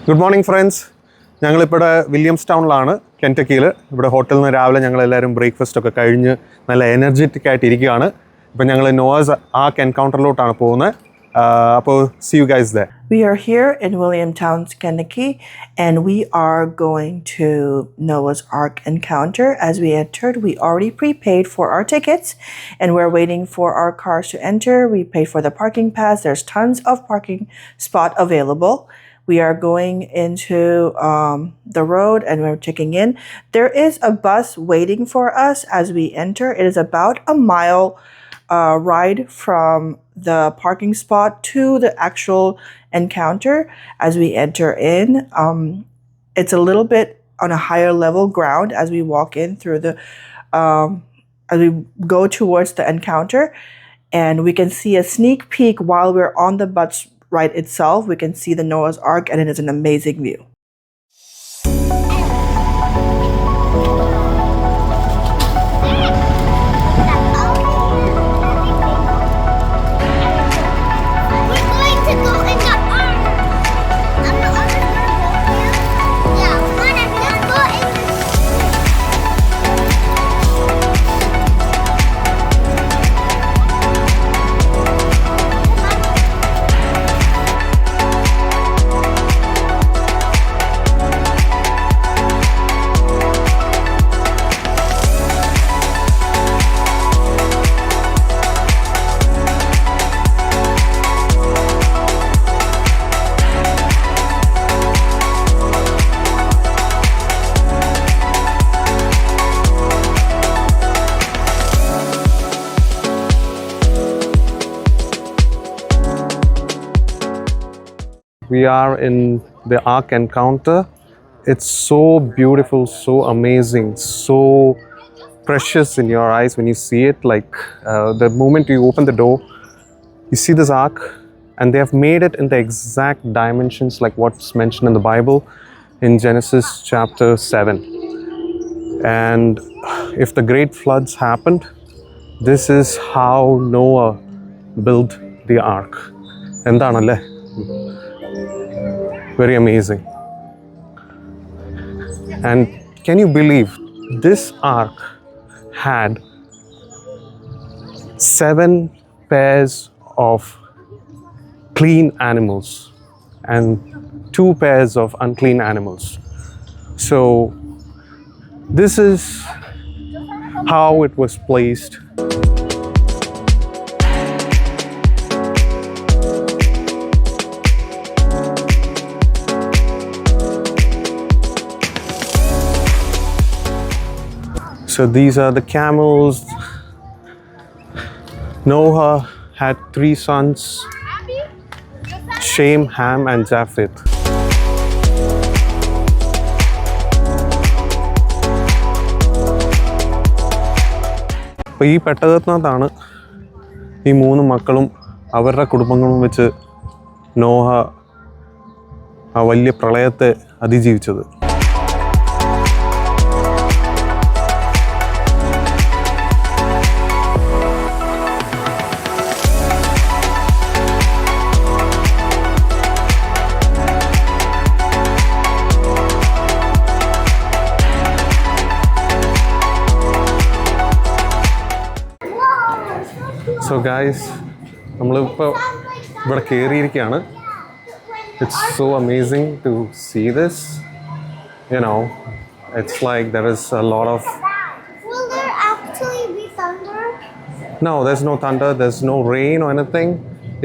Good morning, friends. We are in Williamstown, Kentucky. We are hotel. We are breakfast. We are energetic. We are in Noah's Ark Encounter. See you guys there. We are here in Williamstown, Kentucky, and we are going to Noah's Ark Encounter. As we entered, we already prepaid for our tickets, and we're waiting for our cars to enter. We paid for the parking pass. There's tons of parking spot available. We are going into the road and we're checking in. There is a bus waiting for us as we enter. It is about a mile ride from the parking spot to the actual encounter. As we enter in, it's a little bit on a higher level ground as we walk in through the, as we go towards the encounter, and we can see a sneak peek while we're on the bus ride itself. We can see the Noah's Ark, and it is an amazing view. We are in the Ark Encounter. It's so beautiful, so amazing, so precious in your eyes when you see it. Like the moment you open the door, you see this ark, and they have made it in the exact dimensions like what's mentioned in the Bible in Genesis chapter 7. And if the great floods happened, this is how Noah built the ark. Endanale? Very amazing. And can you believe this ark had 7 pairs of clean animals and 2 pairs of unclean animals. So this is how it was placed. So these are the camels. Noah had 3 sons, Shem, Ham, and Japheth. അപ്പോൾ ഈ പെട്ടകത്തിനകത്താണ് ഈ 3 മക്കളും അവരുടെ കുടുംബങ്ങളും വെച്ച് നോഹ ആ വലിയ പ്രളയത്തെ അതിജീവിച്ചത്. So guys, it's so amazing to see this. You know, it's like there is a lot of... Will there actually be thunder? No, there's no thunder, there's no rain or anything.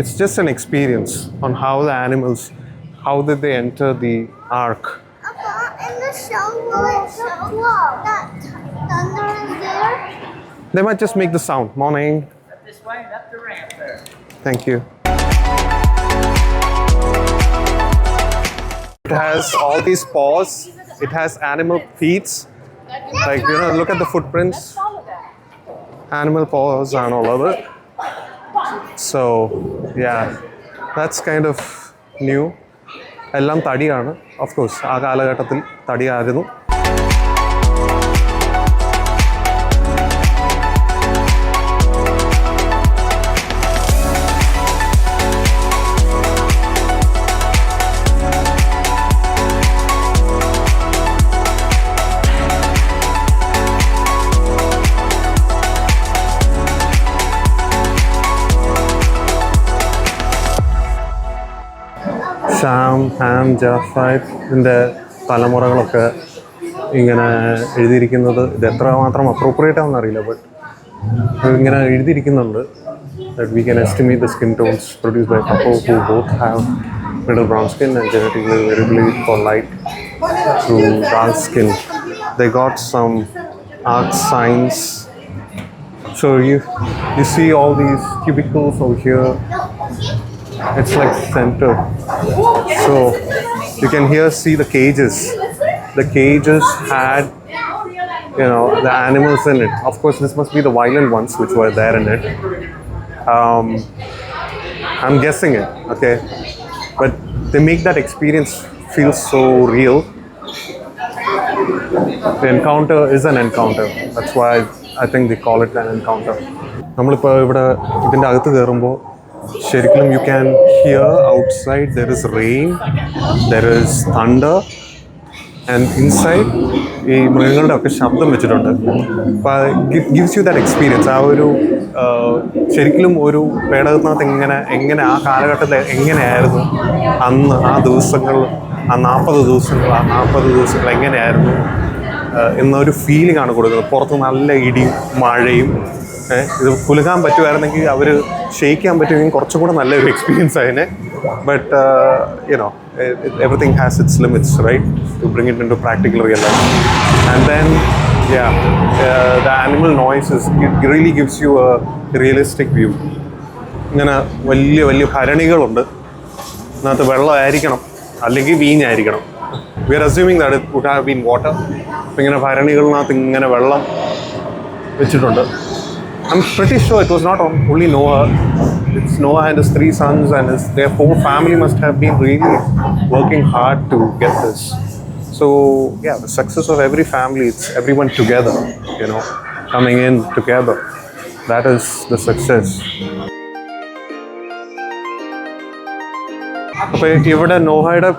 It's just an experience on how the animals, how did they enter the ark. In the show, will it show that thunder is there? They might just make the sound. Morning. This way and up the ramp there. Thank you. It has all these paws. It has animal feet. Like, you know, look at the footprints. Animal paws and all of it. So, yeah, that's kind of new. എല്ലാം തടിയാണ്. Of course, ആ കാലഘട്ടത്തിൽ തടിയായിരുന്നു. from Ham, Japheth, ഇതിൻ്റെ തലമുറകളൊക്കെ ഇങ്ങനെ എഴുതിയിരിക്കുന്നത് ഇത് എത്രമാത്രം appropriate ആണെന്ന് അറിയില്ല, ബട്ട് ഇങ്ങനെ എഴുതിയിരിക്കുന്നുണ്ട് that we can estimate the skin tones produced by a couple who both have middle brown skin and genetically variably for light to dark skin. They got some art signs. So you see all these cubicles over here. It's like center. So you can here see the cages. The cages had, you know, the animals in it. Of course, this must be the violent ones which were there in it. I'm guessing it, okay? But they make that experience feel so real. The encounter is an encounter. That's why I think they call it an encounter. നമ്മളിപ്പോൾ ഇവിടെ ഇതിൻ്റെ അകത്ത് കയറുമ്പോൾ ശരിക്കും you can hear outside there is rain, there is thunder, and inside ഈ മൃഗങ്ങളുടെ ഒക്കെ ശബ്ദം വെച്ചിട്ടുണ്ട്. അപ്പോൾ ഗിവ്സ് യു ദാറ്റ് എക്സ്പീരിയൻസ്. ആ ഒരു ശരിക്കും ഒരു പേടകത്തിനകത്ത് എങ്ങനെ ആ കാലഘട്ടത്തിൽ എങ്ങനെയായിരുന്നു അന്ന് ആ ദിവസങ്ങൾ, ആ 40 ദിവസങ്ങൾ എങ്ങനെയായിരുന്നു എന്നൊരു ഫീലിംഗ് ആണ് കൊടുക്കുന്നത്. പുറത്ത് നല്ല ഇടിയും മഴയും. ഇത് കുലുക്കാൻ പറ്റുമായിരുന്നെങ്കിൽ അവർ ഷെയ്ക്കാൻ പറ്റുമെങ്കിൽ കുറച്ചും കൂടെ നല്ലൊരു എക്സ്പീരിയൻസ് ആയതിനെ. But you know everything has its limits, right, to bring it into practical real life. And then the animal noises, it really gives you a realistic view. ഇങ്ങനെ വലിയ ഭരണികളുണ്ട്, അതിനകത്ത് വെള്ളമായിരിക്കണം അല്ലെങ്കിൽ വീഞ്ഞായിരിക്കണം. We are assuming that it would have been water. ഇങ്ങനെ ഭരണികളിനകത്ത് ഇങ്ങനെ വെള്ളം വെച്ചിട്ടുണ്ട്. I'm pretty sure it was not only Noah. It's Noah and his 3 sons and their whole family must have been really working hard to get this. So yeah, the success of every family, it's everyone together, you know, coming in together. That is the success. അപ്പോൾ ഇവിടെ നോഹയുടെ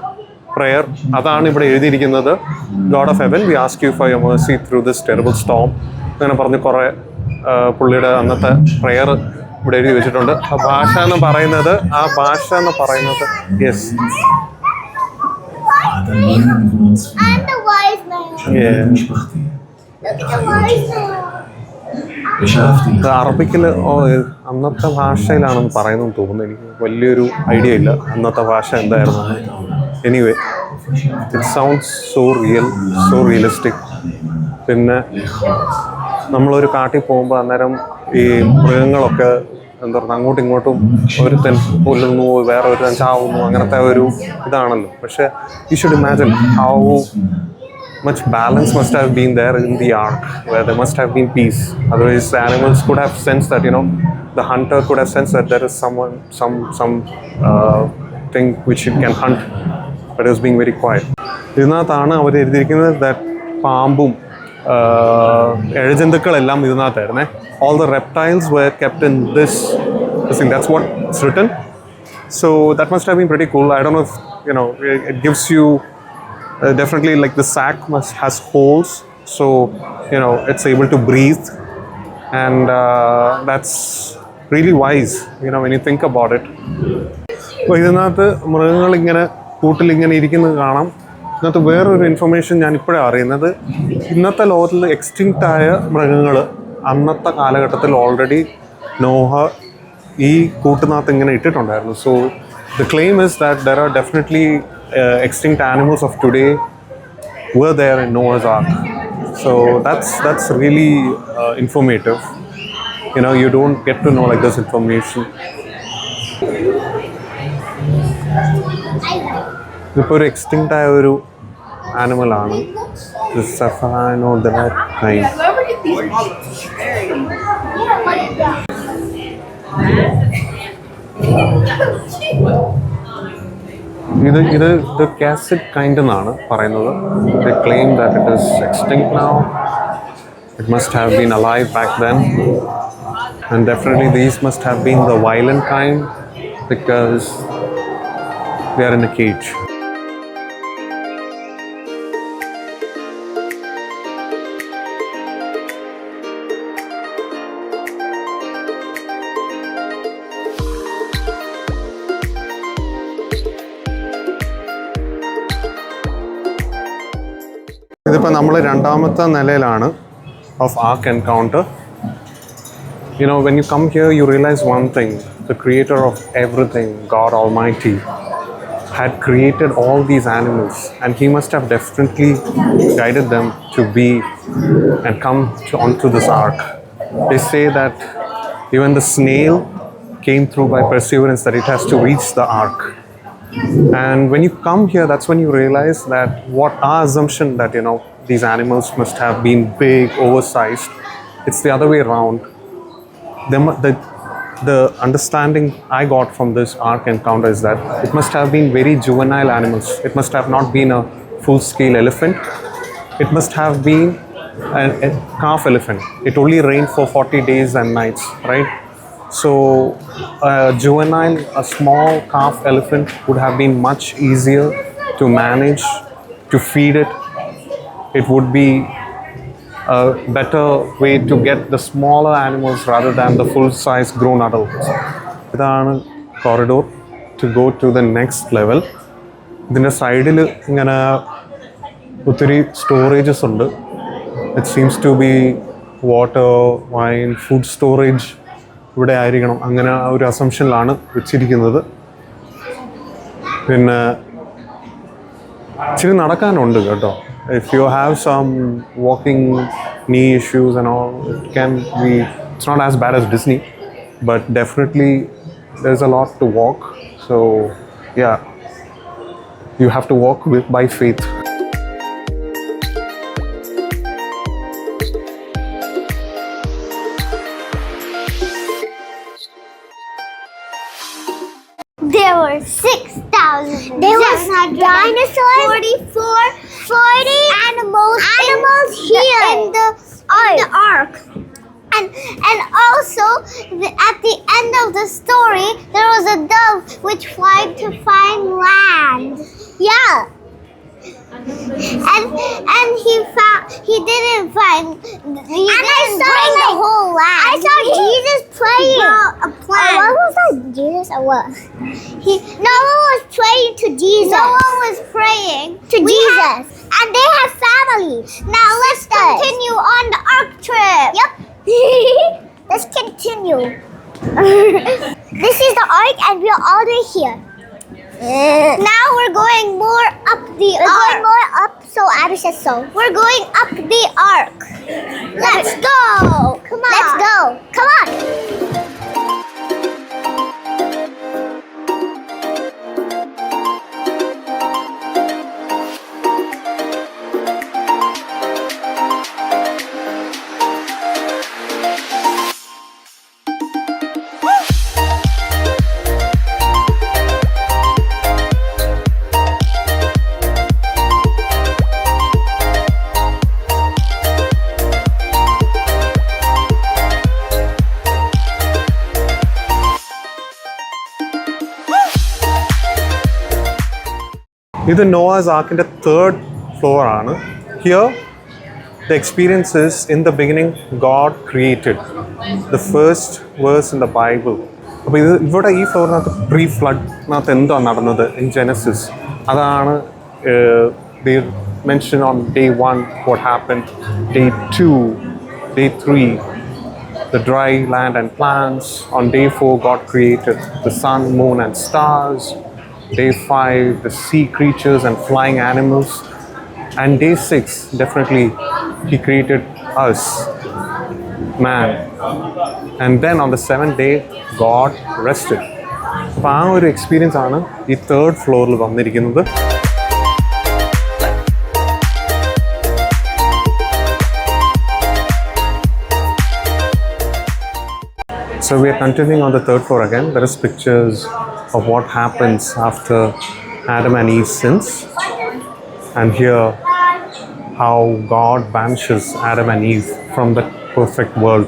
prayer അതാണ് ഇവിടെ എഴുതിയിരിക്കുന്നത്. God of heaven, we ask you for your mercy through this terrible storm. അങ്ങനെ പറഞ്ഞ് കുറേ പുള്ളിയുടെ അന്നത്തെ പ്രയർ ഇവിടെ എഴുതി വെച്ചിട്ടുണ്ട്. ആ ഭാഷ എന്ന് പറയുന്നത് യെസ്, അറബിക്കിൽ അന്നത്തെ ഭാഷയിലാണെന്ന് പറയുന്നത് തോന്നുന്നു. എനിക്ക് വലിയൊരു ഐഡിയ ഇല്ല അന്നത്തെ ഭാഷ എന്തായിരുന്നു. Anyway it sounds so realistic. പിന്നെ നമ്മളൊരു കാട്ടിൽ പോകുമ്പോൾ അന്നേരം ഈ മൃഗങ്ങളൊക്കെ എന്താ പറയുക അങ്ങോട്ടും ഇങ്ങോട്ടും ഒരുത്തൻ കൊല്ലുന്നു, വേറെ ഒരുത്തൻ ചാവുന്നു, അങ്ങനത്തെ ഒരു ഇതാണല്ലോ. പക്ഷേ you should imagine how much balance must have been there in the ark, where there must have been peace. Otherwise the animals could have sensed that, you know, the hunter could have sensed that there is some thing which it can hunt, but it was being very quiet. ഇതിനകത്താണ് അവർ എഴുതിയിരിക്കുന്നത് that പാമ്പും എഴജന്തുക്കളെല്ലാം ഇതിനകത്തായിരുന്നേ. All the reptiles were kept in this thing. That's what it's written. So that must have been pretty cool. I don't know if, you know, it gives you definitely, like, the sack has holes, so you know it's able to breathe, and that's really wise, you know, when you think about it. അപ്പോൾ ഇതിനകത്ത് മൃഗങ്ങളിങ്ങനെ കൂട്ടിലിങ്ങനെ ഇരിക്കുന്നത് കാണാം. ഇതിനകത്ത് വേറൊരു information ഞാൻ ഇപ്പോഴാണ് അറിയുന്നത്. ഇന്നത്തെ ലോകത്തിൽ എക്സ്റ്റിങ്ക്റ്റ് ആയ മൃഗങ്ങൾ അന്നത്തെ കാലഘട്ടത്തിൽ ഓൾറെഡി നോഹ ഈ കൂട്ടിനകത്ത് ഇങ്ങനെ ഇട്ടിട്ടുണ്ടായിരുന്നു. So the claim is that there are definitely extinct animals of today were there in Noah's Ark. So that's really informative. You know, you don't get to know like this information. ഇപ്പോൾ ഒരു extinct ആയ ഒരു ആനിമലാണ് സഫാനോ thine. ഇത് cassette kind എന്നാണ് പറയുന്നത്. They claim that it is extinct now. It must have been alive back then, and definitely these must have been the violent kind because they are in a cage. ഇതിപ്പോൾ നമ്മൾ രണ്ടാമത്തെ നിലയിലാണ് of Ark Encounter. You know, when you come here, you realize one thing: the creator of everything, God Almighty, had created all these animals, and He must have definitely guided them to be and come onto this ark. They say that even the snail came through by perseverance, that it has to reach the ark. And when you come here, that's when you realize that what our assumption that, you know, these animals must have been big, oversized, it's the other way around. The understanding I got from this Ark Encounter is that it must have been very juvenile animals. It must have not been a full-scale elephant. It must have been a calf elephant. It only reigned for 40 days and nights, right? So a juvenile, a small calf elephant would have been much easier to manage, to feed it. It would be a better way to get the smaller animals rather than the full-size grown adults. ഇതാണ് corridor to go to the next level. ഇതിൻ്റെ സൈഡിൽ ഇങ്ങനെ ഒത്തിരി storages ഉണ്ട്. It seems to be water, wine, food storage ഇവിടെ ആയിരിക്കണം, അങ്ങനെ ഒരു അസംഷനിലാണ് വെച്ചിരിക്കുന്നത്. പിന്നെ ഇച്ചിരി നടക്കാനുണ്ട് കേട്ടോ. If you have some walking knee issues and all, it can be, it's not as bad as Disney, but definitely there's a lot to walk. So yeah, you have to walk by faith. There were 6,000. There was dinosaurs. 40 animals here in the ark. And also at the end of the story there was a dove which flew to find land. Yeah. And he didn't find. He didn't bring the whole land. I saw Jesus praying. A plant. What was that? Jesus or what? No one was praying to Jesus. No one was praying to Jesus. And they have families. Now let's continue on the ark trip. Yep. Let's continue. This is the ark, and we are already here. Now we're going more up the ark. We're going more up, so Abby says so. We're going up the ark. Let's go. Come on. Let's go. Come on. ഇത് Nova's ആർക്കിൻ്റെ 3rd floor ആണ്. Here the experience is, in the beginning God created. The first verse in the Bible. അപ്പോൾ ഇവിടെ ഈ ഫ്ലോറിനകത്ത് pre ഫ്ലഡിനകത്ത് എന്താണ് നടന്നത് in Genesis, അതാണ് they mention on day 1 what happened, day 2, day 3 the dry land and plants. On day 4 God created the sun, moon and stars. Day 5 the sea creatures and flying animals. And day 6 definitely He created us, man. And then on the 7th day God rested. അപ്പോൾ ആ ഒരു experience ആണ് ഈ 3rd ഫ്ലോറിൽ വന്നിരിക്കുന്നത്. So we are continuing on the 3rd floor again. There is pictures of what happens after Adam and Eve sins. And here how God banishes Adam and Eve from the perfect world.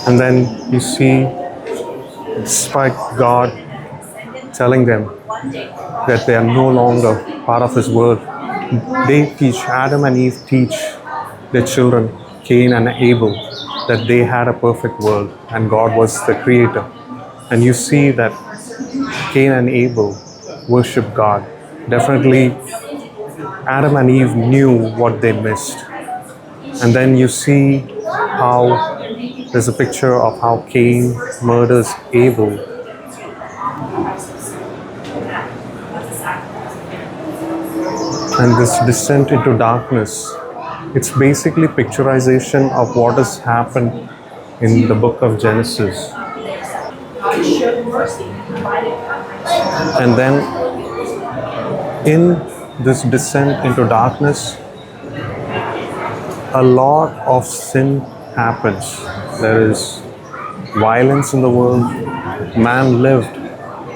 And then you see, despite God telling them that they are no longer part of His world, they teach, Adam and Eve teach their children, Cain and Abel, that they had a perfect world and God was the creator. And you see that Cain and Abel worship God. Definitely Adam and Eve knew what they missed. And then you see how there's a picture of how Cain murders Abel. And this descent into darkness, it's basically picturization of what has happened in the book of Genesis. And then in this descent into darkness, a lot of sin happens. There is violence in the world. Man lived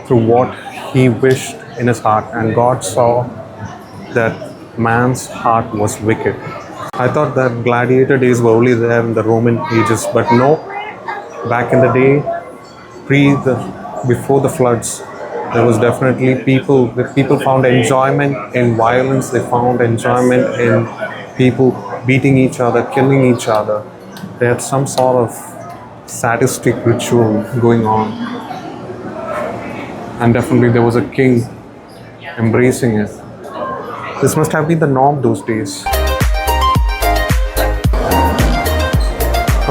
through what he wished in his heart, and God saw that man's heart was wicked. I thought that gladiator days were only there in the Roman ages, but no. Back in the day, before the floods, there was definitely people found enjoyment in violence. They found enjoyment in people beating each other, killing each other. They had some sort of sadistic ritual going on. And definitely there was a king embracing it. This must have been the norm those days.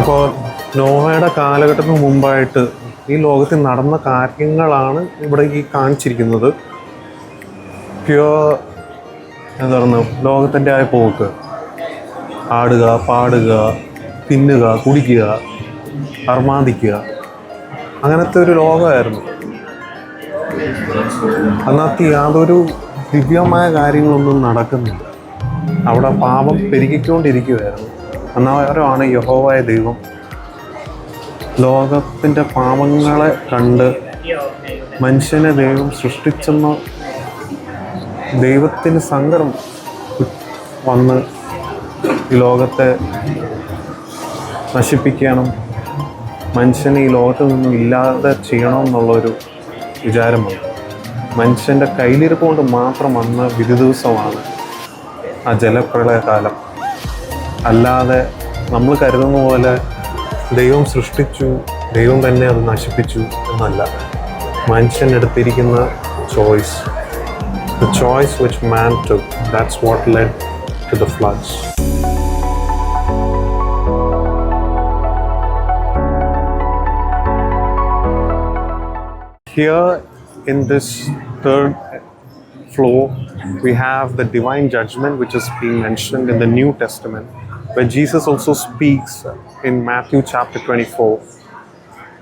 അപ്പോൾ നോഹയുടെ കാലഘട്ടത്തിന് മുമ്പായിട്ട് ഈ ലോകത്തിൽ നടന്ന കാര്യങ്ങളാണ് ഇവിടെ ഈ കാണിച്ചിരിക്കുന്നത്. പ്യുവർ എന്താ പറയുക, ലോകത്തിൻ്റെ ആയ പോക്ക്. ആടുക, പാടുക, തിന്നുക, കുടിക്കുക, അർമാദിക്കുക, അങ്ങനത്തെ ഒരു ലോകമായിരുന്നു. അതിനകത്ത് യാതൊരു ദിവ്യമായ കാര്യങ്ങളൊന്നും നടക്കുന്നില്ല. അവിടെ പാപം പെരുകിക്കൊണ്ടിരിക്കുകയായിരുന്നു. അന്നേരമാണ് യഹോവയായ ദൈവം ലോകത്തിൻ്റെ പാപങ്ങളെ കണ്ട് മനുഷ്യനെ ദൈവം സൃഷ്ടിച്ചെന്ന ദൈവത്തിന് സങ്കടം വന്ന് ഈ ലോകത്തെ നശിപ്പിക്കണം, മനുഷ്യനെ ഈ ലോകത്തിൽ നിന്നും ഇല്ലാതെ ചെയ്യണമെന്നുള്ളൊരു വിചാരം വന്നു. മനുഷ്യൻ്റെ കയ്യിലിരിപ്പ് കൊണ്ട് മാത്രം വന്ന വിധി ദിവസമാണ് ആ ജലപ്രളയകാലം. അല്ലാതെ നമ്മൾ കരുതുന്ന പോലെ ദൈവം സൃഷ്ടിച്ചു, ദൈവം തന്നെ അത് നശിപ്പിച്ചു എന്നല്ല. മനുഷ്യനെടുത്തിരിക്കുന്ന choice, the choice which man took, that's what led to the floods. Here in this third floor, we have the divine judgment which is being mentioned in the New Testament, where Jesus also speaks in Matthew chapter 24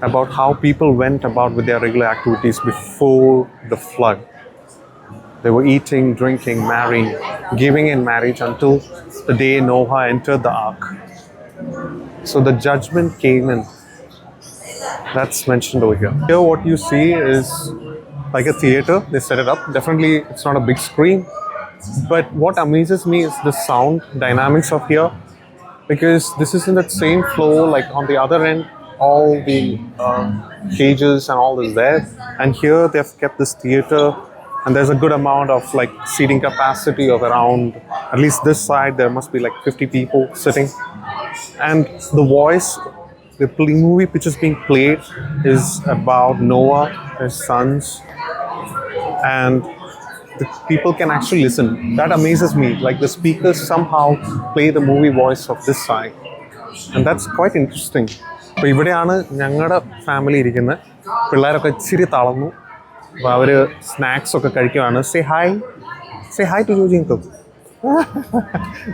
about how people went about with their regular activities before the flood. They were eating, drinking, marrying, giving in marriage until the day Noah entered the ark. So the judgment came in. That's mentioned over here. Here what you see is like a theater. They set it up. Definitely it's not a big screen. But what amazes me is the sound dynamics of here. Because this is in that same floor, like on the other end, all the cages and all is there. And here they've kept this theater. And there's a good amount of like seating capacity of around, at least this side, there must be like 50 people sitting. And the voice, the movie which is being played is about Noah, his sons, and the people can actually listen. That amazes me. Like the speakers somehow play the movie voice of this side. And that's quite interesting. അപ്പോൾ ഇവിടെയാണ് ഞങ്ങളുടെ family ഇരിക്കുന്നത്. പിള്ളേരൊക്കെ ഇച്ചിരി തളർന്നു. അപ്പോൾ അവർ സ്നാക്സൊക്കെ കഴിക്കുകയാണ്. Say hi to Jojy uncle.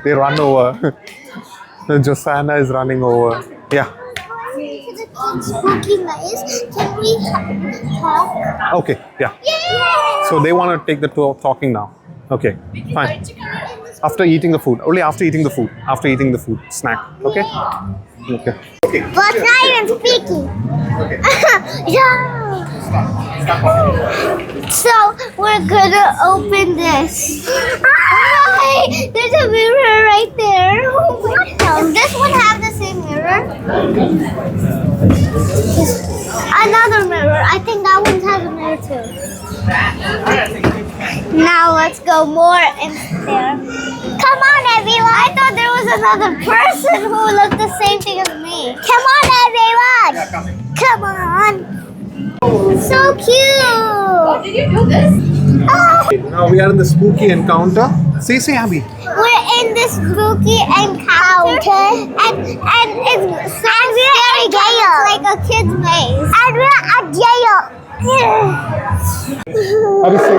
They run over. Josana is running over. Yeah. Spooky nice. Can we talk? Okay, yeah. So they want to take the tour of talking now. Okay, fine. After eating the food. Only after eating the food. After eating the food. Snack. Okay? Okay. But not even speaking. Okay. Yeah. So we're gonna open this. Hi! There's a mirror right there. Does this one have the same mirror? Another mirror. I think that one has a mirror too. Now let's go more in there. Come on, everyone! I thought there was another person who looked the same thing as me. Come on, everyone! Come on! So cute. Did you do this? Now we are in the spooky encounter. Say, Abby. We're in this spooky encounter, and it's so scary. It's like a kid's maze. And we're at jail. Abby, say.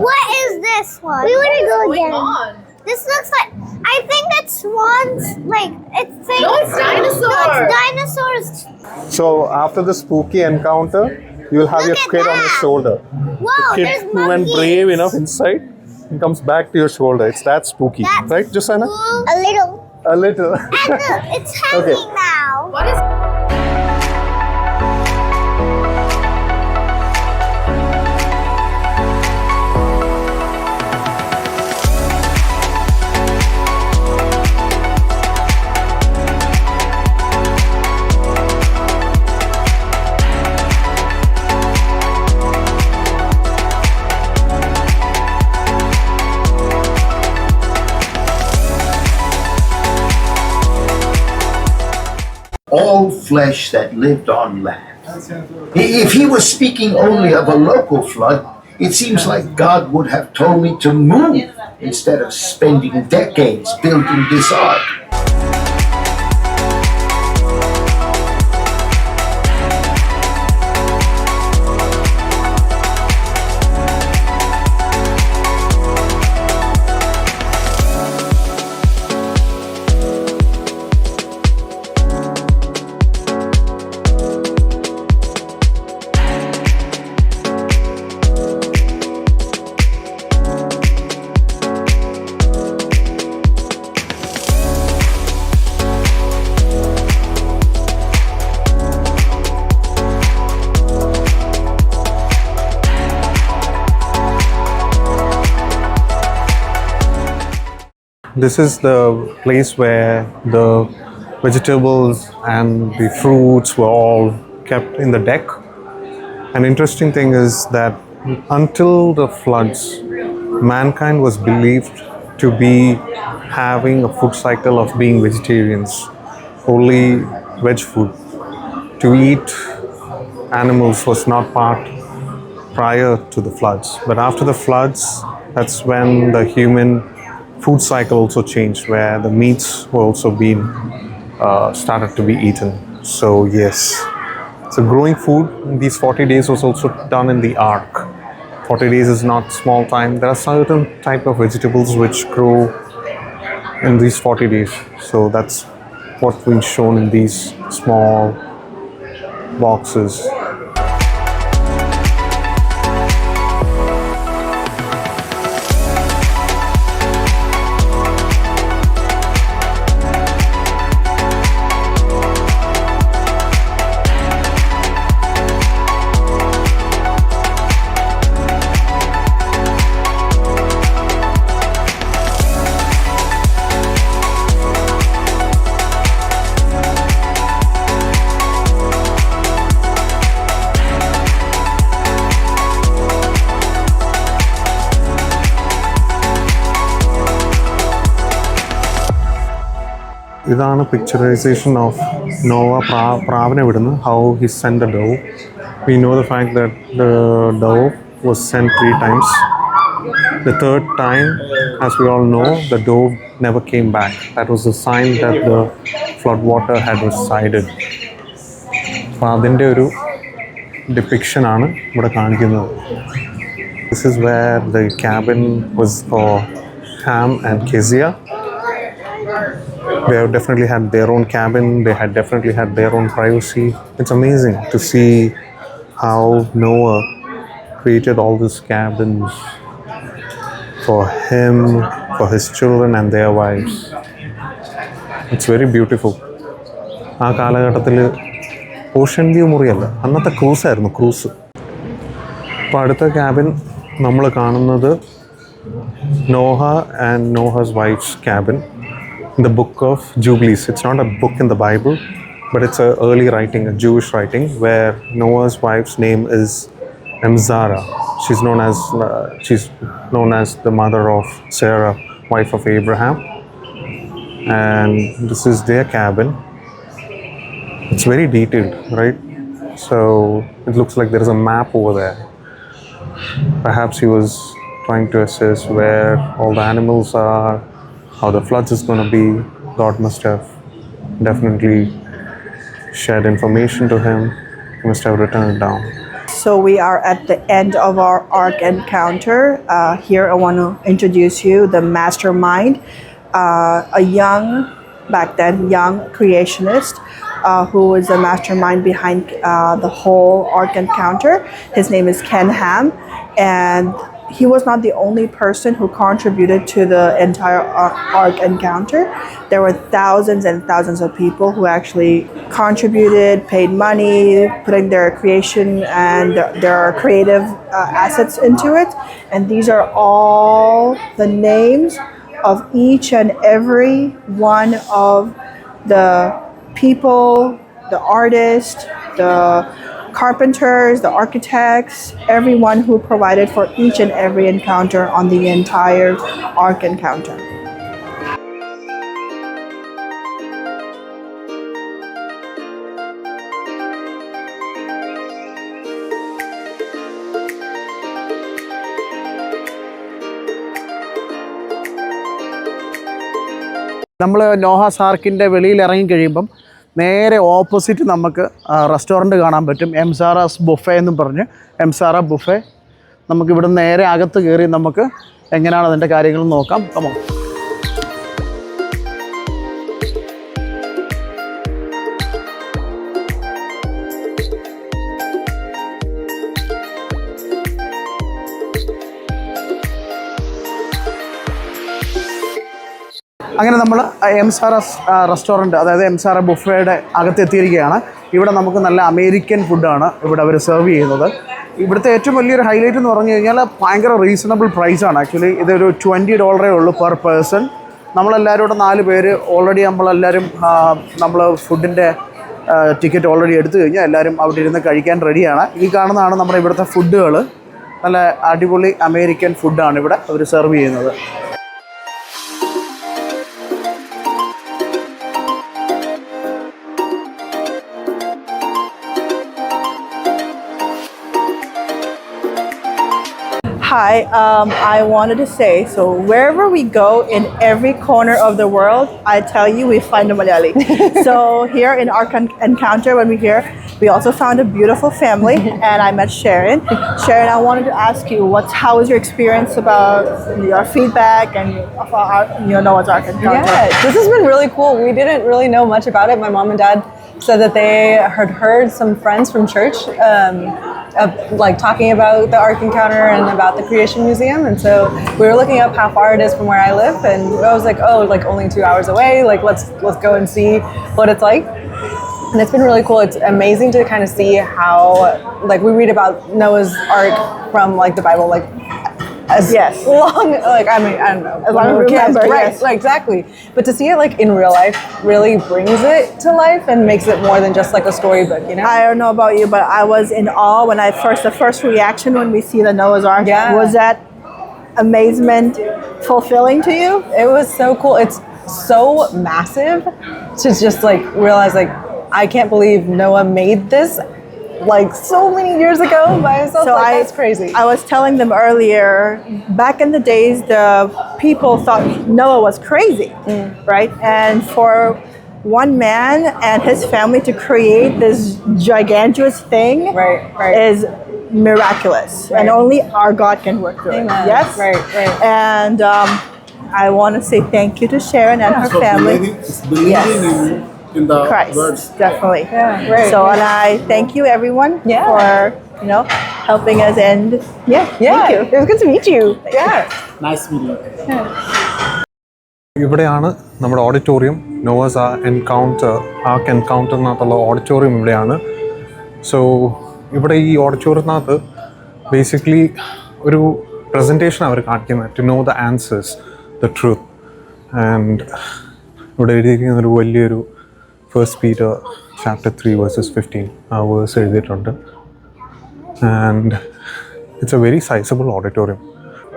What is this one? We want to go again. This looks like, I think it's swans. Like it's No, it's dinosaurs. No, it's dinosaurs. So after the spooky encounter, you will have Look your at kid on your that. shoulder. Whoa, Kid there's who went monkeys. brave enough inside and comes back to your shoulder. It's that spooky, That's right, Josana? cool. A little. A little. And look, it's hanging now. What is? All flesh that lived on land. If he was speaking only of a local flood, it seems like God would have told me to move instead of spending decades building this ark. This is the place where the vegetables and the fruits were all kept in the deck. An interesting thing is that until the floods, mankind was believed to be having a food cycle of being vegetarians, only veg food. To eat animals was not part prior to the floods. But after the floods, that's when the human food cycle also changed, where the meats were also being started to be eaten. So yes, so growing food in these 40 days was also done in the ark. 40 days is not small time. There are certain type of vegetables which grow in these 40 days. So that's what's been shown in these small boxes. ഇതാണ് picturisation of Nova പ്രാവിനെ വിടുന്നു how he sent the dove. We know the fact that the dove was sent 3 times. The third time, as we all know, the dove never came back. That was a sign that the flood water had resided. അപ്പോൾ അതിൻ്റെ ഒരു depiction ആണ് ഇവിടെ കാണിക്കുന്നത്. This is where the cabin was for Ham and Kezia. They have definitely had their own cabin. They had definitely had their own privacy. It's amazing to see how Noah created all these cabins for him, for his children and their wives. It's very beautiful. ആ കാലഘട്ടത്തിൽ ocean view മുറിയല്ല, അന്നത്തെ ക്രൂസായിരുന്നു cruise. അപ്പോൾ അടുത്ത cabin നമ്മൾ കാണുന്നത് Noah and Noah's wife's cabin. The book of Jubilees. It's not a book in the Bible, but it's an early writing, a Jewish writing, where Noah's wife's name is Emzara. She's known as the mother of Sarah, wife of Abraham. And this is their cabin. It's very detailed, right? So it looks like there is a map over there. Perhaps he was trying to assess where all the animals are, how the floods is going to be. God must have definitely shared information to him. He must have written it down. So we are at the end of our Ark Encounter. Here I want to introduce you the mastermind, a young, back then, young creationist who was the mastermind behind the whole Ark Encounter. His name is Ken Ham, and he was not the only person who contributed to the entire Ark Encounter. There were thousands and thousands of people who actually contributed, paid money, putting their creation and their creative assets into it. And these are all the names of each and every one of the people, the artists, the carpenters, the architects, everyone who provided for each and every encounter on the entire Ark Encounter. നമ്മൾ Noah's ആർക്കിൻ്റെ വെളിയിൽ ഇറങ്ങി കഴിയുമ്പം നേരെ opposite നമുക്ക് restaurant കാണാൻ പറ്റും. എംസാറാസ് buffet എന്നും പറഞ്ഞ് എംസാറ ബുഫേ. നമുക്കിവിടെ നേരെ അകത്ത് കയറി നമുക്ക് എങ്ങനെയാണ് അതിൻ്റെ കാര്യങ്ങൾ നോക്കാം. കമോ. അങ്ങനെ നമ്മൾ എംസാറ റെസ്റ്റോറൻറ്റ്, അതായത് എംസാറ ബുഫേയുടെ അകത്തെത്തിയിരിക്കുകയാണ്. ഇവിടെ നമുക്ക് നല്ല അമേരിക്കൻ ഫുഡാണ് ഇവിടെ അവർ സെർവ് ചെയ്യുന്നത്. ഇവിടുത്തെ ഏറ്റവും വലിയൊരു ഹൈലൈറ്റ് എന്ന് പറഞ്ഞു കഴിഞ്ഞാൽ ഭയങ്കര റീസണബിൾ പ്രൈസാണ്. ആക്ച്വലി ഇതൊരു $20 ഉള്ളൂ പെർ പേഴ്സൺ. നമ്മളെല്ലാവരും കൂടെ 4 പേര് ഓൾറെഡി നമ്മളെല്ലാവരും നമ്മൾ ഫുഡിൻ്റെ ടിക്കറ്റ് ഓൾറെഡി എടുത്തു കഴിഞ്ഞാൽ എല്ലാവരും അവിടെ ഇരുന്ന് കഴിക്കാൻ റെഡിയാണ്. ഈ കാണുന്നതാണ് നമ്മുടെ ഇവിടുത്തെ ഫുഡുകൾ. നല്ല അടിപൊളി അമേരിക്കൻ ഫുഡാണ് ഇവിടെ അവർ സെർവ് ചെയ്യുന്നത്. Hi, I wanted to say, so wherever we go in every corner of the world, I tell you, we find a Malayali. So here in Ark Encounter, when we're here, we also found a beautiful family, and I met Sharon. Sharon, I wanted to ask you, how was your experience about your feedback and Noah's Ark Encounter? Yeah, this has been really cool. We didn't really know much about it. My mom and dad said that they had heard some friends from church like talking about the Ark Encounter and about the Creation Museum, and so we were looking up how far it is from where I live, and I was like, oh, like only 2 hours away. Like let's go and see what it's like. And it's been really cool. It's amazing to kind of see how, like, we read about Noah's Ark from like the Bible, like as long, like I mean, I don't know, as long as we remember, right? yes. Like, exactly. But to see it like in real life really brings it to life and makes it more than just like a storybook, you know? I don't know about you, but I was in awe when the first reaction when we see the Noah's Ark. Yeah. Was that amazement fulfilling to you? It was so cool. It's so massive to just like realize like I can't believe Noah made this like so many years ago by himself. So that's crazy. I was telling them earlier, back in the days, the people thought Noah was crazy, right? And for one man and his family to create this gigantuous thing is miraculous. Right. And only our God can work through Amen. it. Yes? Right. And I want to say thank you to Sharon and her family. Believing in the Christ, words. definitely. Yeah, right. So, and I thank you, everyone, for helping us end. Yeah. Thank you. It was good to meet you. Yeah. Nice video. ഇവിടെയാണ് നമ്മുടെ auditorium. Noah's ark encounter എന്നകത്തുള്ള auditorium ഇവിടെയാണ്. So ഇവിടെ ഈ ഓഡിറ്റോറിയത്തിനകത്ത് basically ഒരു presentation അവർ കാണിക്കുന്നത്, to know the answers, the truth. And ഇവിടെ എഴുതിയിരിക്കുന്ന ഒരു വലിയൊരു 1 Peter chapter 3 verses 15 ആ വേഴ്സ് എഴുതിയിട്ടുണ്ട്. And it's A very sizeable auditorium.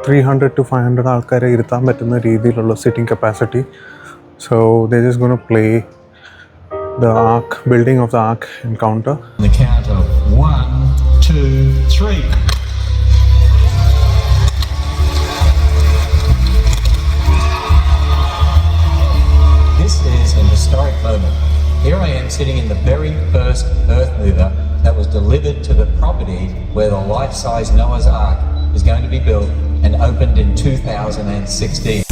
300 to 500 ആൾക്കാരെ ഇരുത്താൻ പറ്റുന്ന രീതിയിലുള്ള sitting capacity. So they just gonna play the Ark, building of the Ark Encounter. On the count of 1, 2, 3. This is an historic moment. Here I am sitting in the very first earth mover that was delivered to the property where the life-size Noah's Ark is going to be built and opened in 2016.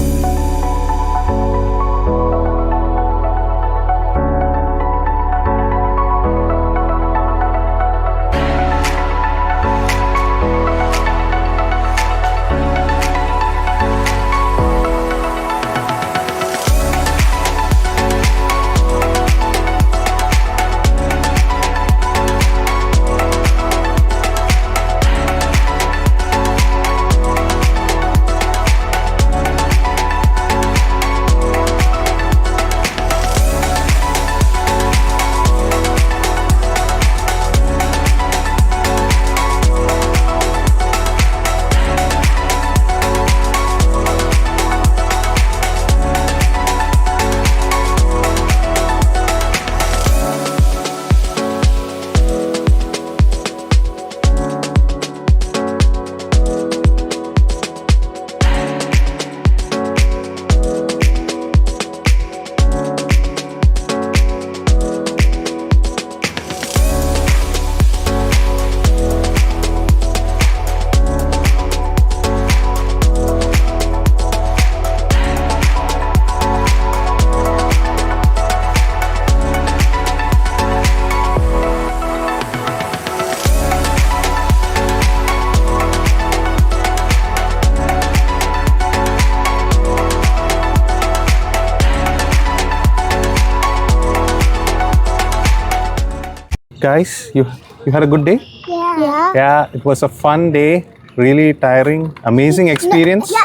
Guys, you had a good day? Yeah. Yeah, it was a fun day, really tiring, amazing experience. You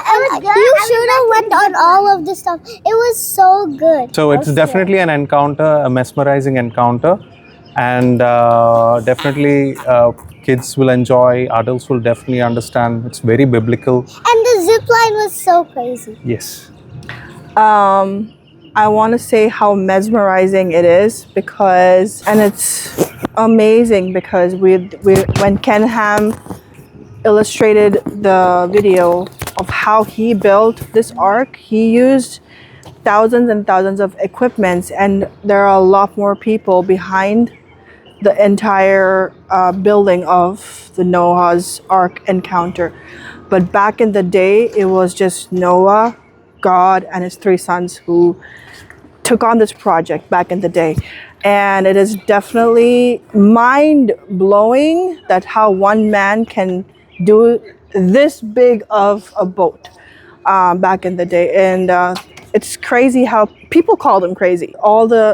should have went on all of this stuff. It was so good. So it's definitely an encounter, a mesmerizing encounter, and definitely kids will enjoy, adults will definitely understand. It's very biblical. And the zip line was so crazy. Yes. I want to say how mesmerizing it is because, and it's amazing because when Ken Ham illustrated the video of how he built this ark, he used thousands and thousands of equipments, and there are a lot more people behind the entire building of the Noah's Ark Encounter. But back in the day, it was just Noah, God, and his 3 sons who took on this project back in the day. And it is definitely mind-blowing that how one man can do this big of a boat back in the day. And it's crazy how people called him crazy.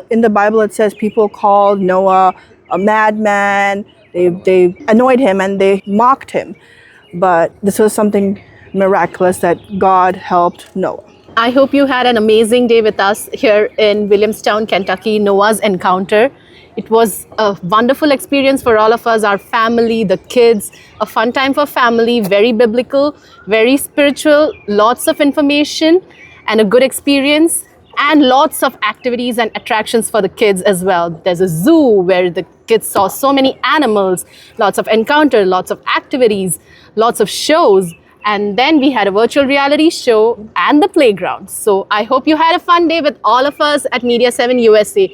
In the Bible it says people called Noah a madman. They annoyed him and they mocked him. But this was something miraculous that God helped Noah. I hope you had an amazing day with us here in Williamstown, Kentucky, Noah's Encounter. It was a wonderful experience for all of us, our family, the kids, a fun time for family, very biblical, very spiritual, lots of information and a good experience, and lots of activities and attractions for the kids as well. There's a zoo where the kids saw so many animals, lots of encounter, lots of activities, lots of shows. And then we had a virtual reality show and the playground. So I hope you had a fun day with all of us at MEDIA7 USA.